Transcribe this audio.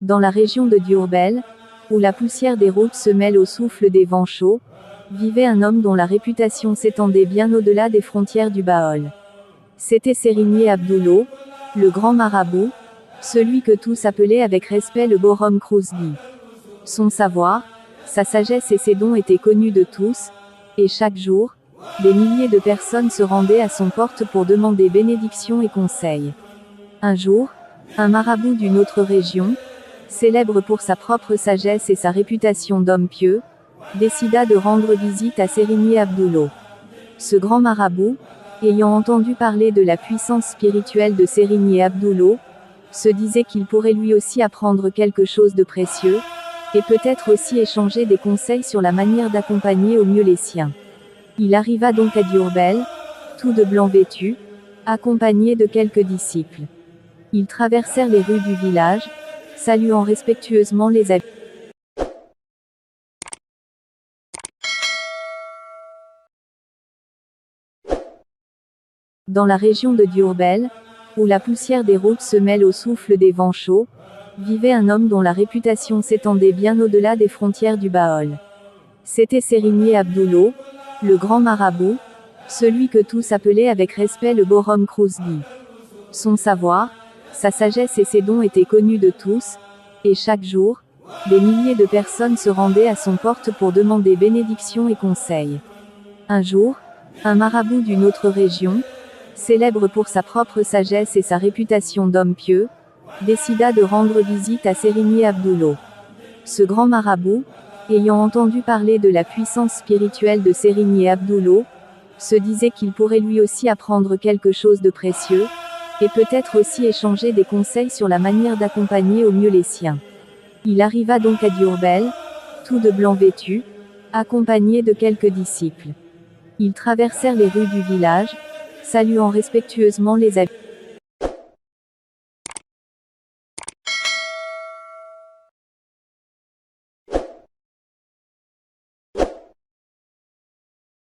Dans la région de Diourbel, où la poussière des routes se mêle au souffle des vents chauds, vivait un homme dont la réputation s'étendait bien au-delà des frontières du Baol. C'était Sérigné Abdoulo, le grand marabout, celui que tous appelaient avec respect le Borom Krouzgi. Son savoir, sa sagesse et ses dons étaient connus de tous, et chaque jour, des milliers de personnes se rendaient à son porte pour demander bénédiction et conseil. Un jour, un marabout d'une autre région, célèbre pour sa propre sagesse et sa réputation d'homme pieux, décida de rendre visite à Sérigné Abdoulo. Ce grand marabout, ayant entendu parler de la puissance spirituelle de Sérigné Abdoulo, se disait qu'il pourrait lui aussi apprendre quelque chose de précieux, et peut-être aussi échanger des conseils sur la manière d'accompagner au mieux les siens. Il arriva donc à Diourbel, tout de blanc vêtu, accompagné de quelques disciples. Ils traversèrent les rues du village, saluant respectueusement les habitants. Dans la région de Diourbel, où la poussière des routes se mêle au souffle des vents chauds, vivait un homme dont la réputation s'étendait bien au-delà des frontières du Baol. C'était Sérigné Abdoulo, le grand marabout, celui que tous appelaient avec respect le Borom Krouzgi. Son savoir, sa sagesse et ses dons étaient connus de tous, et chaque jour, des milliers de personnes se rendaient à son porte pour demander bénédiction et conseil. Un jour, un marabout d'une autre région, célèbre pour sa propre sagesse et sa réputation d'homme pieux, décida de rendre visite à Sérigné Abdoulo. Ce grand marabout, ayant entendu parler de la puissance spirituelle de Sérigné Abdoulo, se disait qu'il pourrait lui aussi apprendre quelque chose de précieux, et peut-être aussi échanger des conseils sur la manière d'accompagner au mieux les siens. Il arriva donc à Diourbel, tout de blanc vêtu, accompagné de quelques disciples. Ils traversèrent les rues du village, saluant respectueusement les habitants.